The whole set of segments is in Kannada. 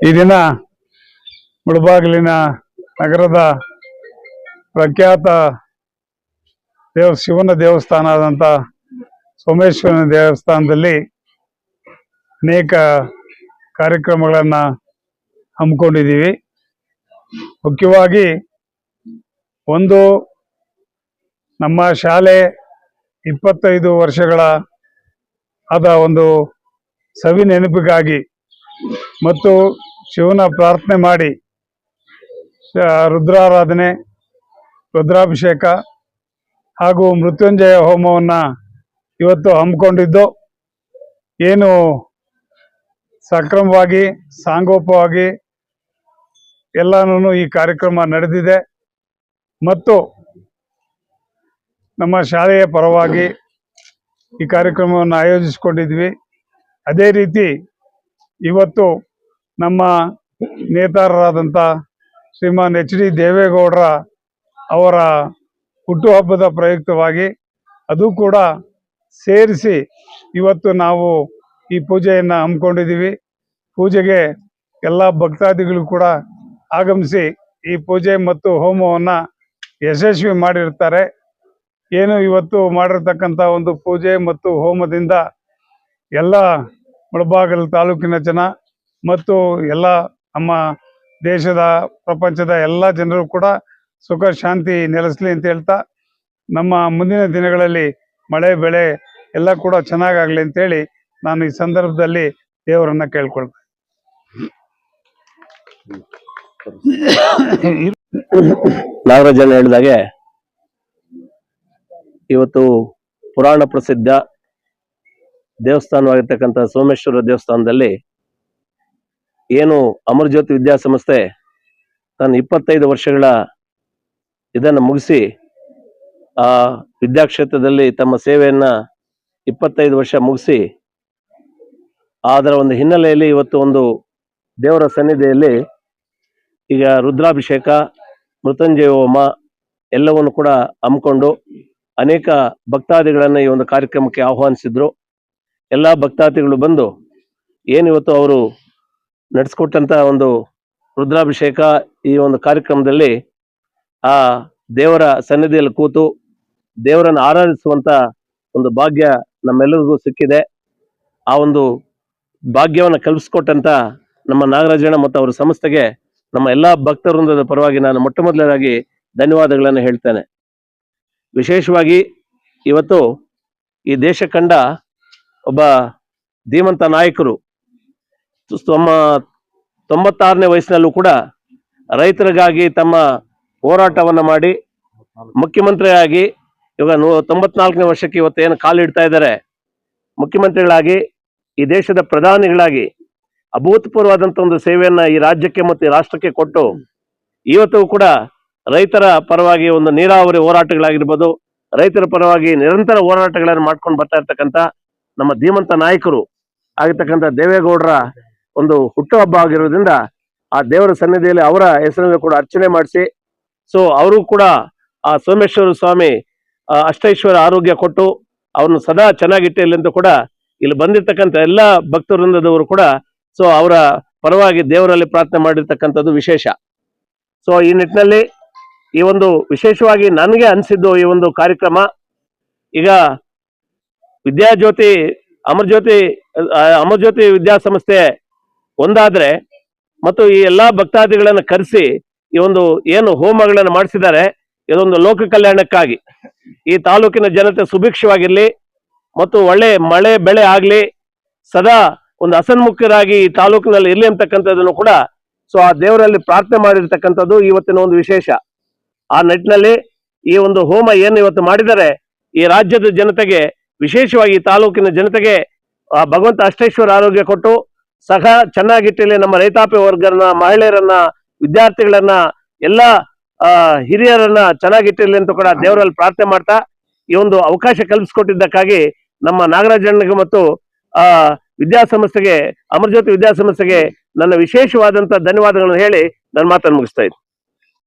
ಈ ದಿನ ಮುಳಬಾಗಿಲಿನ ನಗರದ ಪ್ರಖ್ಯಾತ ಶಿವನ ದೇವಸ್ಥಾನ ಆದಂಥ ಸೋಮೇಶ್ವರನ ದೇವಸ್ಥಾನದಲ್ಲಿ ಅನೇಕ ಕಾರ್ಯಕ್ರಮಗಳನ್ನು ಹಮ್ಮಿಕೊಂಡಿದ್ದೀವಿ. ಮುಖ್ಯವಾಗಿ ಒಂದು ನಮ್ಮ ಶಾಲೆ 25 ವರ್ಷಗಳ ಆದ ಒಂದು ಸವಿ ನೆನಪಿಗಾಗಿ ಮತ್ತು ಶಿವನ ಪ್ರಾರ್ಥನೆ ಮಾಡಿ ರುದ್ರಾರಾಧನೆ, ರುದ್ರಾಭಿಷೇಕ ಹಾಗೂ ಮೃತ್ಯುಂಜಯ ಹೋಮವನ್ನು ಇವತ್ತು ಹಮ್ಮಿಕೊಂಡಿದ್ದು ಏನು ಸಕ್ರಮವಾಗಿ ಸಾಂಗೋಪವಾಗಿ ಎಲ್ಲನೂ ಈ ಕಾರ್ಯಕ್ರಮ ನಡೆದಿದೆ. ಮತ್ತು ನಮ್ಮ ಶಾಲೆಯ ಪರವಾಗಿ ಈ ಕಾರ್ಯಕ್ರಮವನ್ನು ಆಯೋಜಿಸಿಕೊಂಡಿದ್ವಿ. ಅದೇ ರೀತಿ ಇವತ್ತು ನಮ್ಮ ನೇತಾರರಾದಂಥ ಶ್ರೀಮಾನ್ HD ದೇವೇಗೌಡರ ಅವರ ಹುಟ್ಟುಹಬ್ಬದ ಪ್ರಯುಕ್ತವಾಗಿ ಅದು ಕೂಡ ಸೇರಿಸಿ ಇವತ್ತು ನಾವು ಈ ಪೂಜೆಯನ್ನು ಹಮ್ಮಿಕೊಂಡಿದ್ದೀವಿ. ಪೂಜೆಗೆ ಎಲ್ಲ ಭಕ್ತಾದಿಗಳು ಕೂಡ ಆಗಮಿಸಿ ಈ ಪೂಜೆ ಮತ್ತು ಹೋಮವನ್ನು ಯಶಸ್ವಿ ಮಾಡಿರ್ತಾರೆ. ಏನು ಇವತ್ತು ಮಾಡಿರ್ತಕ್ಕಂಥ ಒಂದು ಪೂಜೆ ಮತ್ತು ಹೋಮದಿಂದ ಎಲ್ಲ ಮುಳಬಾಗಿಲು ತಾಲೂಕಿನ ಜನ ಮತ್ತು ಎಲ್ಲ ನಮ್ಮ ದೇಶದ ಪ್ರಪಂಚದ ಎಲ್ಲ ಜನರು ಕೂಡ ಸುಖ ಶಾಂತಿ ನೆಲೆಸಲಿ ಅಂತ ಹೇಳ್ತಾ, ನಮ್ಮ ಮುಂದಿನ ದಿನಗಳಲ್ಲಿ ಮಳೆ ಬೆಳೆ ಎಲ್ಲ ಕೂಡ ಚೆನ್ನಾಗಾಗಲಿ ಅಂತೇಳಿ ನಾನು ಈ ಸಂದರ್ಭದಲ್ಲಿ ದೇವರನ್ನ ಕೇಳ್ಕೊಳ್ತೇನೆ. ನಾಗರಾಜಣ್ಣ ಹೇಳಿದಾಗೆ ಇವತ್ತು ಪುರಾಣ ಪ್ರಸಿದ್ಧ ದೇವಸ್ಥಾನವಾಗಿರ್ತಕ್ಕಂಥ ಸೋಮೇಶ್ವರ ದೇವಸ್ಥಾನದಲ್ಲಿ ಏನು ಅಮರಜ್ಯೋತಿ ವಿದ್ಯಾಸಂಸ್ಥೆ ತನ್ನ 25 ವರ್ಷಗಳ ಇದನ್ನು ಮುಗಿಸಿ ಆ ವಿದ್ಯಾಕ್ಷೇತ್ರದಲ್ಲಿ ತಮ್ಮ ಸೇವೆಯನ್ನ 25 ವರ್ಷ ಮುಗಿಸಿ ಅದರ ಒಂದು ಹಿನ್ನೆಲೆಯಲ್ಲಿ ಇವತ್ತು ಒಂದು ದೇವರ ಸನ್ನಿಧಿಯಲ್ಲಿ ಈಗ ರುದ್ರಾಭಿಷೇಕ, ಮೃತ್ಯುಂಜಯ ಹೋಮ ಎಲ್ಲವನ್ನು ಕೂಡ ಹಮ್ಮಿಕೊಂಡು ಅನೇಕ ಭಕ್ತಾದಿಗಳನ್ನು ಈ ಒಂದು ಕಾರ್ಯಕ್ರಮಕ್ಕೆ ಆಹ್ವಾನಿಸಿದ್ರು. ಎಲ್ಲ ಭಕ್ತಾದಿಗಳು ಬಂದು ಏನಿವತ್ತು ಅವರು ನಡೆಸ್ಕೊಟ್ಟಂತ ಒಂದು ರುದ್ರಾಭಿಷೇಕ ಈ ಒಂದು ಕಾರ್ಯಕ್ರಮದಲ್ಲಿ ಆ ದೇವರ ಸನ್ನಿಧಿಯಲ್ಲಿ ಕೂತು ದೇವರನ್ನು ಆರಾಧಿಸುವಂತ ಒಂದು ಭಾಗ್ಯ ನಮ್ಮೆಲ್ಲರಿಗೂ ಸಿಕ್ಕಿದೆ. ಆ ಒಂದು ಭಾಗ್ಯವನ್ನು ಕಲ್ಪಿಸ್ಕೊಟ್ಟಂತ ನಮ್ಮ ನಾಗರಾಜಣ್ಣ ಮತ್ತು ಅವರ ಸಂಸ್ಥೆಗೆ ನಮ್ಮ ಎಲ್ಲ ಭಕ್ತವೃಂದದ ಪರವಾಗಿ ನಾನು ಮೊಟ್ಟ ಮೊದಲನೇದಾಗಿ ಧನ್ಯವಾದಗಳನ್ನು ಹೇಳ್ತೇನೆ. ವಿಶೇಷವಾಗಿ ಇವತ್ತು ಈ ದೇಶ ಕಂಡ ಒಬ್ಬ ಧೀಮಂತ ನಾಯಕರು 96ನೇ ವಯಸ್ಸಿನಲ್ಲೂ ಕೂಡ ರೈತರಿಗಾಗಿ ತಮ್ಮ ಹೋರಾಟವನ್ನು ಮಾಡಿ ಮುಖ್ಯಮಂತ್ರಿಯಾಗಿ ಇವಾಗ 94ನೇ ವರ್ಷಕ್ಕೆ ಇವತ್ತೇನು ಕಾಲಿಡ್ತಾ ಇದ್ದಾರೆ, ಮುಖ್ಯಮಂತ್ರಿಗಳಾಗಿ ಈ ದೇಶದ ಪ್ರಧಾನಿಗಳಾಗಿ ಅಭೂತಪೂರ್ವವಾದಂಥ ಒಂದು ಸೇವೆಯನ್ನ ಈ ರಾಜ್ಯಕ್ಕೆ ಮತ್ತು ಈ ರಾಷ್ಟ್ರಕ್ಕೆ ಕೊಟ್ಟು ಇವತ್ತು ಕೂಡ ರೈತರ ಪರವಾಗಿ ಒಂದು ನೀರಾವರಿ ಹೋರಾಟಗಳಾಗಿರ್ಬೋದು, ರೈತರ ಪರವಾಗಿ ನಿರಂತರ ಹೋರಾಟಗಳನ್ನು ಮಾಡ್ಕೊಂಡು ಬರ್ತಾ ಇರ್ತಕ್ಕಂಥ ನಮ್ಮ ಧೀಮಂತ ನಾಯಕರು ಆಗಿರ್ತಕ್ಕಂಥ ದೇವೇಗೌಡರ ಒಂದು ಹುಟ್ಟುಹಬ್ಬ ಆಗಿರೋದ್ರಿಂದ ಆ ದೇವರ ಸನ್ನಿಧಿಯಲ್ಲಿ ಅವರ ಹೆಸರನ್ನು ಕೂಡ ಅರ್ಚನೆ ಮಾಡಿಸಿ, ಸೊ ಅವರು ಕೂಡ ಆ ಸೋಮೇಶ್ವರ ಸ್ವಾಮಿ ಅಷ್ಟೈಶ್ವರ ಆರೋಗ್ಯ ಕೊಟ್ಟು ಅವ್ರನ್ನ ಸದಾ ಚೆನ್ನಾಗಿಟ್ಟಿರಲಿ ಅಂತ ಕೂಡ ಇಲ್ಲಿ ಬಂದಿರ್ತಕ್ಕಂಥ ಎಲ್ಲ ಭಕ್ತವೃಂದದವರು ಕೂಡ ಸೊ ಅವರ ಪರವಾಗಿ ದೇವರಲ್ಲಿ ಪ್ರಾರ್ಥನೆ ಮಾಡಿರ್ತಕ್ಕಂಥದ್ದು ವಿಶೇಷ. ಸೊ ಈ ನಿಟ್ಟಿನಲ್ಲಿ ಈ ಒಂದು ವಿಶೇಷವಾಗಿ ನನಗೆ ಅನಿಸಿದ್ದು ಈ ಒಂದು ಕಾರ್ಯಕ್ರಮ, ಈಗ ವಿದ್ಯಾಜ್ಯೋತಿ ಅಮರಜ್ಯೋತಿ ವಿದ್ಯಾಸಂಸ್ಥೆ ಒಂದಾದ್ರೆ ಮತ್ತು ಈ ಎಲ್ಲಾ ಭಕ್ತಾದಿಗಳನ್ನು ಕರೆಸಿ ಈ ಒಂದು ಏನು ಹೋಮಗಳನ್ನು ಮಾಡಿಸಿದ್ದಾರೆ ಇದೊಂದು ಲೋಕ ಕಲ್ಯಾಣಕ್ಕಾಗಿ, ಈ ತಾಲೂಕಿನ ಜನತೆ ಸುಭಿಕ್ಷವಾಗಿರ್ಲಿ ಮತ್ತು ಒಳ್ಳೆ ಮಳೆ ಬೆಳೆ ಆಗ್ಲಿ, ಸದಾ ಒಂದು ಹಸನ್ಮುಖರಾಗಿ ಈ ತಾಲೂಕಿನಲ್ಲಿ ಇರ್ಲಿ ಅಂತಕ್ಕಂಥದ್ದನ್ನು ಕೂಡ ಸೊ ಆ ದೇವರಲ್ಲಿ ಪ್ರಾರ್ಥನೆ ಮಾಡಿರ್ತಕ್ಕಂಥದ್ದು ಇವತ್ತಿನ ಒಂದು ವಿಶೇಷ. ಆ ನಿಟ್ಟಿನಲ್ಲಿ ಈ ಒಂದು ಹೋಮ ಏನು ಇವತ್ತು ಮಾಡಿದರೆ ಈ ರಾಜ್ಯದ ಜನತೆಗೆ, ವಿಶೇಷವಾಗಿ ಈ ತಾಲೂಕಿನ ಜನತೆಗೆ ಆ ಭಗವಂತ ಅಷ್ಟೈಶ್ವರ ಆರೋಗ್ಯ ಕೊಟ್ಟು ಸಹ ಚೆನ್ನಾಗಿಟ್ಟಿಲ್ಲಿ ನಮ್ಮ ರೈತಾಪಿ ವರ್ಗರನ್ನ, ಮಹಿಳೆಯರನ್ನ, ವಿದ್ಯಾರ್ಥಿಗಳನ್ನ, ಎಲ್ಲ ಹಿರಿಯರನ್ನ ಚೆನ್ನಾಗಿಟ್ಟಿರ್ಲಿ ಅಂತ ಕೂಡ ದೇವರಲ್ಲಿ ಪ್ರಾರ್ಥನೆ ಮಾಡ್ತಾ ಈ ಒಂದು ಅವಕಾಶ ಕಲ್ಪಿಸಿಕೊಟ್ಟಿದ್ದಕ್ಕಾಗಿ ನಮ್ಮ ನಾಗರಾಜಣ್ಣಗೆ ಮತ್ತು ವಿದ್ಯಾಸಂಸ್ಥೆಗೆ, ಅಮರಜ್ಯೋತಿ ವಿದ್ಯಾಸಂಸ್ಥೆಗೆ ನನ್ನ ವಿಶೇಷವಾದಂತಹ ಧನ್ಯವಾದಗಳನ್ನು ಹೇಳಿ ನನ್ನ ಮಾತನ್ನು ಮುಗಿಸ್ತಾ ಇದ್ದೀನಿ.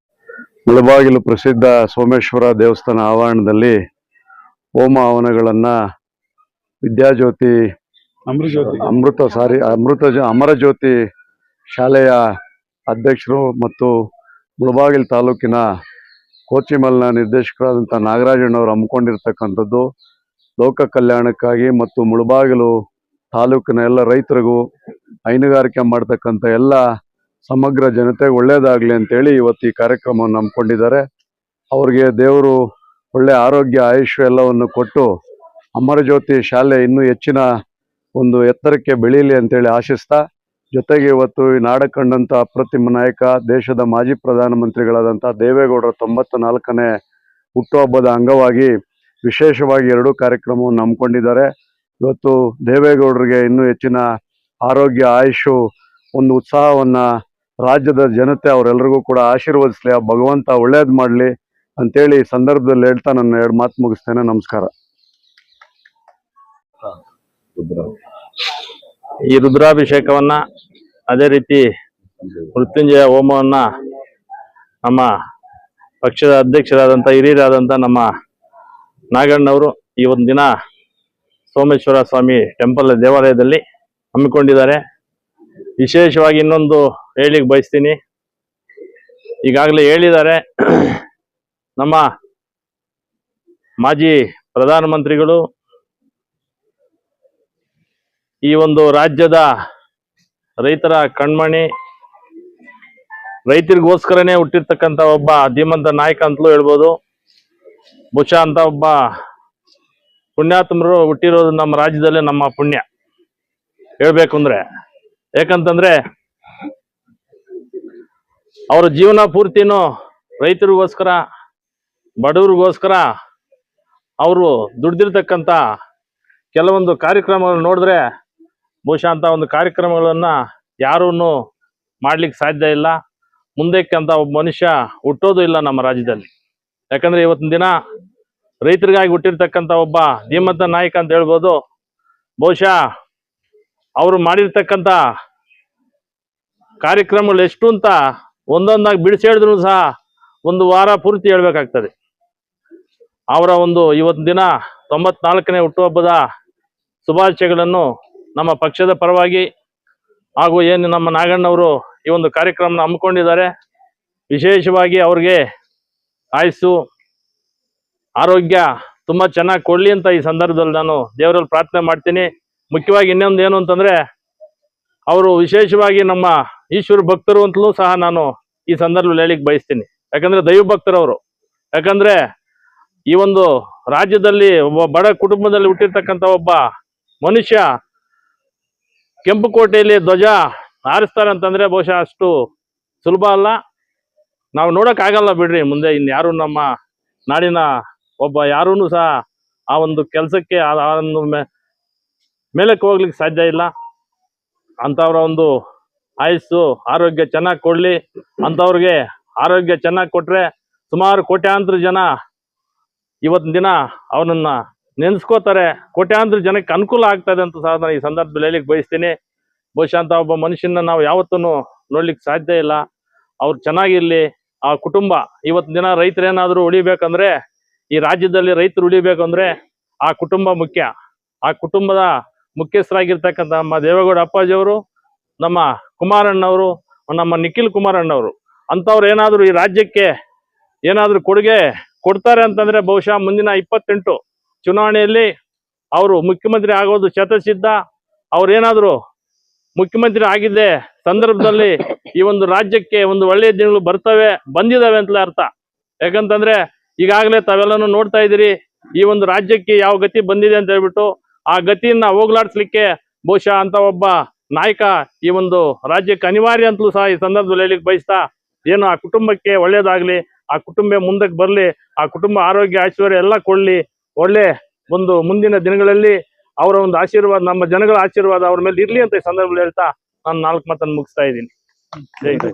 ಮುಳಬಾಗಿಲು ಪ್ರಸಿದ್ಧ ಸೋಮೇಶ್ವರ ದೇವಸ್ಥಾನ ಆವರಣದಲ್ಲಿ ಹೋಮ ಹವನಗಳನ್ನ ವಿದ್ಯಾಜ್ಯೋತಿ ಅಮರಜ್ಯೋತಿ ಶಾಲೆಯ ಅಧ್ಯಕ್ಷರು ಮತ್ತು ಮುಳಬಾಗಿಲು ತಾಲೂಕಿನ ಕೋಚಿಮಲ್ನ ನಿರ್ದೇಶಕರಾದಂಥ ನಾಗರಾಜಣ್ಣವರು ಹಮ್ಮಿಕೊಂಡಿರ್ತಕ್ಕಂಥದ್ದು ಲೋಕ ಕಲ್ಯಾಣಕ್ಕಾಗಿ ಮತ್ತು ಮುಳಬಾಗಿಲು ತಾಲೂಕಿನ ಎಲ್ಲ ರೈತರಿಗೂ ಹೈನುಗಾರಿಕೆ ಮಾಡ್ತಕ್ಕಂಥ ಎಲ್ಲ ಸಮಗ್ರ ಜನತೆಗೆ ಒಳ್ಳೇದಾಗಲಿ ಅಂತೇಳಿ ಇವತ್ತು ಈ ಕಾರ್ಯಕ್ರಮವನ್ನು ಹಮ್ಮಿಕೊಂಡಿದ್ದಾರೆ. ಅವ್ರಿಗೆ ದೇವರು ಒಳ್ಳೆ ಆರೋಗ್ಯ ಆಯುಷ್ಯ ಎಲ್ಲವನ್ನು ಕೊಟ್ಟು ಅಮರಜ್ಯೋತಿ ಶಾಲೆ ಇನ್ನೂ ಹೆಚ್ಚಿನ ಒಂದು ಎತ್ತರಕ್ಕೆ ಬೆಳೀಲಿ ಅಂತೇಳಿ ಆಶಿಸ್ತಾ, ಜೊತೆಗೆ ಇವತ್ತು ಈ ನಾಡ ಕಂಡಂಥ ಅಪ್ರತಿಮ ನಾಯಕ ದೇಶದ ಮಾಜಿ ಪ್ರಧಾನಮಂತ್ರಿಗಳಾದಂಥ ದೇವೇಗೌಡರ 94ನೇ ಹುಟ್ಟುಹಬ್ಬದ ಅಂಗವಾಗಿ ವಿಶೇಷವಾಗಿ 2 ಕಾರ್ಯಕ್ರಮವನ್ನು ಹಮ್ಮಿಕೊಂಡಿದ್ದಾರೆ. ಇವತ್ತು ದೇವೇಗೌಡರಿಗೆ ಇನ್ನೂ ಹೆಚ್ಚಿನ ಆರೋಗ್ಯ ಆಯುಷು ಒಂದು ಉತ್ಸಾಹವನ್ನ ರಾಜ್ಯದ ಜನತೆ ಅವರೆಲ್ಲರಿಗೂ ಕೂಡ ಆಶೀರ್ವದಿಸಲಿ, ಆ ಭಗವಂತ ಒಳ್ಳೇದು ಮಾಡಲಿ ಅಂತೇಳಿ ಈ ಸಂದರ್ಭದಲ್ಲಿ ಹೇಳ್ತಾ ನನ್ನ 2 ಮಾತು ಮುಗಿಸ್ತೇನೆ. ನಮಸ್ಕಾರ. ಈ ರುದ್ರಾಭಿಷೇಕವನ್ನ ಅದೇ ರೀತಿ ಮೃತ್ಯುಂಜಯ ಹೋಮವನ್ನ ನಮ್ಮ ಪಕ್ಷದ ಅಧ್ಯಕ್ಷರಾದಂಥ ಹಿರಿಯರಾದಂಥ ನಮ್ಮ ನಾಗಣ್ಣವರು ಈ ಒಂದು ದಿನ ಸೋಮೇಶ್ವರ ಸ್ವಾಮಿ ಟೆಂಪಲ್ ದೇವಾಲಯದಲ್ಲಿ ಹಮ್ಮಿಕೊಂಡಿದ್ದಾರೆ. ವಿಶೇಷವಾಗಿ ಇನ್ನೊಂದು ಹೇಳಿಕ್ ಬಯಸ್ತೀನಿ. ಈಗಾಗಲೇ ಹೇಳಿದ್ದಾರೆ, ನಮ್ಮ ಮಾಜಿ ಪ್ರಧಾನಮಂತ್ರಿಗಳು ಈ ಒಂದು ರಾಜ್ಯದ ರೈತರ ಕಣ್ಮಣಿ, ರೈತರಿಗೋಸ್ಕರನೇ ಹುಟ್ಟಿರ್ತಕ್ಕಂಥ ಒಬ್ಬ ಧೀಮಂತ ನಾಯಕ ಅಂತಲೂ ಹೇಳ್ಬೋದು. ಬಹುಶಃ ಅಂತ ಒಬ್ಬ ಪುಣ್ಯಾತ್ಮರು ಹುಟ್ಟಿರೋದು ನಮ್ಮ ರಾಜ್ಯದಲ್ಲೇ ನಮ್ಮ ಪುಣ್ಯ ಹೇಳ್ಬೇಕು ಅಂದ್ರೆ. ಯಾಕಂತಂದ್ರೆ ಅವರ ಜೀವನ ಪೂರ್ತಿನೂ ರೈತರಿಗೋಸ್ಕರ, ಬಡವರಿಗೋಸ್ಕರ ಅವರು ದುಡ್ದಿರ್ತಕ್ಕಂಥ ಕೆಲವೊಂದು ಕಾರ್ಯಕ್ರಮಗಳು ನೋಡಿದ್ರೆ ಬಹುಶಃ ಅಂತ ಒಂದು ಕಾರ್ಯಕ್ರಮಗಳನ್ನ ಯಾರೂ ಮಾಡ್ಲಿಕ್ಕೆ ಸಾಧ್ಯ ಇಲ್ಲ. ಮುಂದಕ್ಕೆ ಅಂತ ಒಬ್ಬ ಮನುಷ್ಯ ಹುಟ್ಟೋದು ಇಲ್ಲ ನಮ್ಮ ರಾಜ್ಯದಲ್ಲಿ. ಯಾಕಂದ್ರೆ ಇವತ್ತಿನ ದಿನ ರೈತರಿಗಾಗಿ ಹುಟ್ಟಿರ್ತಕ್ಕಂಥ ಒಬ್ಬ ಧೀಮಂತ ನಾಯಕ ಅಂತ ಹೇಳ್ಬೋದು. ಬಹುಶಃ ಅವರು ಮಾಡಿರ್ತಕ್ಕಂಥ ಕಾರ್ಯಕ್ರಮಗಳು ಎಷ್ಟು ಅಂತ ಒಂದೊಂದಾಗಿ ಬಿಡಿಸಿ ಹೇಳಿದ್ರು ಸಹ ಒಂದು ವಾರ ಪೂರ್ತಿ ಹೇಳ್ಬೇಕಾಗ್ತದೆ. ಅವರ ಒಂದು ಇವತ್ತಿನ ದಿನ 94ನೇ ಹುಟ್ಟುಹಬ್ಬದ ಶುಭಾಶಯಗಳನ್ನು ನಮ್ಮ ಪಕ್ಷದ ಪರವಾಗಿ ಹಾಗೂ ಏನು ನಮ್ಮ ನಾಗಣ್ಣವರು ಈ ಒಂದು ಕಾರ್ಯಕ್ರಮನ ಹಮ್ಮಿಕೊಂಡಿದ್ದಾರೆ. ವಿಶೇಷವಾಗಿ ಅವ್ರಿಗೆ ಆಯುಸ್ಸು ಆರೋಗ್ಯ ತುಂಬಾ ಚೆನ್ನಾಗಿ ಕೊಡ್ಲಿ ಅಂತ ಈ ಸಂದರ್ಭದಲ್ಲಿ ನಾನು ದೇವರಲ್ಲಿ ಪ್ರಾರ್ಥನೆ ಮಾಡ್ತೀನಿ. ಮುಖ್ಯವಾಗಿ ಇನ್ನೊಂದು ಏನು ಅಂತಂದ್ರೆ, ಅವರು ವಿಶೇಷವಾಗಿ ನಮ್ಮ ಈಶ್ವರ ಭಕ್ತರು ಅಂತಲೂ ಸಹ ನಾನು ಈ ಸಂದರ್ಭದಲ್ಲಿ ಹೇಳಿಕ್ ಬಯಸ್ತೀನಿ. ಯಾಕಂದ್ರೆ ದೈವ ಭಕ್ತರವರು. ಯಾಕಂದ್ರೆ ಈ ಒಂದು ರಾಜ್ಯದಲ್ಲಿ ಒಬ್ಬ ಬಡ ಕುಟುಂಬದಲ್ಲಿ ಹುಟ್ಟಿರ್ತಕ್ಕಂಥ ಒಬ್ಬ ಮನುಷ್ಯ ಕೆಂಪುಕೋಟೆಯಲ್ಲಿ ಧ್ವಜ ಹಾರಿಸ್ತಾರೆ ಅಂತಂದ್ರೆ ಬಹುಶಃ ಅಷ್ಟು ಸುಲಭ ಅಲ್ಲ. ನಾವು ನೋಡಕ್ ಆಗಲ್ಲ ಬಿಡ್ರಿ. ಮುಂದೆ ಇನ್ಯಾರು ನಮ್ಮ ನಾಡಿನ ಒಬ್ಬ ಯಾರೂ ಸಹ ಆ ಒಂದು ಕೆಲಸಕ್ಕೆ ಆ ಒಂದು ಮೇಲಕ್ಕೆ ಹೋಗ್ಲಿಕ್ಕೆ ಸಾಧ್ಯ ಇಲ್ಲ. ಅಂತವ್ರ ಒಂದು ಆಯುಸ್ಸು ಆರೋಗ್ಯ ಚೆನ್ನಾಗಿ ಕೊಡ್ಲಿ. ಅಂತವ್ರಿಗೆ ಆರೋಗ್ಯ ಚೆನ್ನಾಗಿ ಕೊಟ್ರೆ ಸುಮಾರು ಕೋಟ್ಯಾಂತರ ಜನ ಇವತ್ತಿನ ದಿನ ಅವನನ್ನ ನೆನೆಸ್ಕೋತಾರೆ. ಕೋಟ್ಯಾಂತರ ಜನಕ್ಕೆ ಅನುಕೂಲ ಆಗ್ತದೆ ಅಂತ ಸಹ ನಾನು ಈ ಸಂದರ್ಭದಲ್ಲಿ ಹೇಳಿಕ್ ಬಯಸ್ತೀನಿ. ಬಹುಶಃ ಅಂತ ಒಬ್ಬ ಮನುಷ್ಯನ ನಾವು ಯಾವತ್ತೂ ನೋಡ್ಲಿಕ್ಕೆ ಸಾಧ್ಯ ಇಲ್ಲ. ಅವ್ರು ಚೆನ್ನಾಗಿರ್ಲಿ. ಆ ಕುಟುಂಬ ಇವತ್ತಿನ ದಿನ ರೈತರೇನಾದ್ರೂ ಉಳಿಬೇಕಂದ್ರೆ, ಈ ರಾಜ್ಯದಲ್ಲಿ ರೈತರು ಉಳಿಬೇಕಂದ್ರೆ ಆ ಕುಟುಂಬ ಮುಖ್ಯ. ಆ ಕುಟುಂಬದ ಮುಖ್ಯಸ್ಥರಾಗಿರ್ತಕ್ಕಂಥ ನಮ್ಮ ದೇವೇಗೌಡ ಅಪ್ಪಾಜಿಯವರು, ನಮ್ಮ ಕುಮಾರಣ್ಣವರು, ನಮ್ಮ ನಿಖಿಲ್ ಕುಮಾರಣ್ಣವರು ಅಂಥವ್ರು ಏನಾದ್ರು ಈ ರಾಜ್ಯಕ್ಕೆ ಏನಾದ್ರು ಕೊಡುಗೆ ಕೊಡ್ತಾರೆ ಅಂತಂದ್ರೆ ಬಹುಶಃ ಮುಂದಿನ 28 ಚುನಾವಣೆಯಲ್ಲಿ ಅವರು ಮುಖ್ಯಮಂತ್ರಿ ಆಗೋದು ಶತಸಿದ್ಧ. ಅವ್ರೇನಾದ್ರು ಮುಖ್ಯಮಂತ್ರಿ ಆಗಿದ್ದೆ ಸಂದರ್ಭದಲ್ಲಿ ಈ ಒಂದು ರಾಜ್ಯಕ್ಕೆ ಒಂದು ಒಳ್ಳೆಯ ದಿನಗಳು ಬಂದಿದಾವೆ ಅಂತಲೇ ಅರ್ಥ. ಯಾಕಂತಂದ್ರೆ ಈಗಾಗಲೇ ತಾವೆಲ್ಲನೂ ನೋಡ್ತಾ ಇದ್ದೀರಿ ಈ ಒಂದು ರಾಜ್ಯಕ್ಕೆ ಯಾವ ಗತಿ ಬಂದಿದೆ ಅಂತ ಹೇಳ್ಬಿಟ್ಟು. ಆ ಗತಿಯನ್ನ ಹೋಗ್ಲಾಡ್ಸ್ಲಿಕ್ಕೆ ಬಹುಶಃ ಅಂತ ಒಬ್ಬ ನಾಯಕ ಈ ಒಂದು ರಾಜ್ಯಕ್ಕೆ ಅನಿವಾರ್ಯ ಅಂತಲೂ ಸಹ ಈ ಸಂದರ್ಭದಲ್ಲಿ ಹೇಳಿಕ್ ಬಯಸ್ತಾ, ಏನು ಆ ಕುಟುಂಬಕ್ಕೆ ಒಳ್ಳೇದಾಗ್ಲಿ, ಆ ಕುಟುಂಬ ಮುಂದಕ್ಕೆ ಬರ್ಲಿ, ಆ ಕುಟುಂಬ ಆರೋಗ್ಯ ಐಶ್ವರ್ಯ ಎಲ್ಲ ಕೊಡ್ಲಿ, ಒಳ್ಳೆ ಒಂದು ಮುಂದಿನ ದಿನಗಳಲ್ಲಿ ಅವರ ಒಂದು ಆಶೀರ್ವಾದ, ನಮ್ಮ ಜನಗಳ ಆಶೀರ್ವಾದ ಅವ್ರ ಮೇಲೆ ಇರ್ಲಿ ಅಂತ ಈ ಸಂದರ್ಭದಲ್ಲಿ ಹೇಳ್ತಾ ನಾನು 4 ಮಾತನ್ನು ಮುಗಿಸ್ತಾ ಇದ್ದೀನಿ. ಜೈ ಜೈ.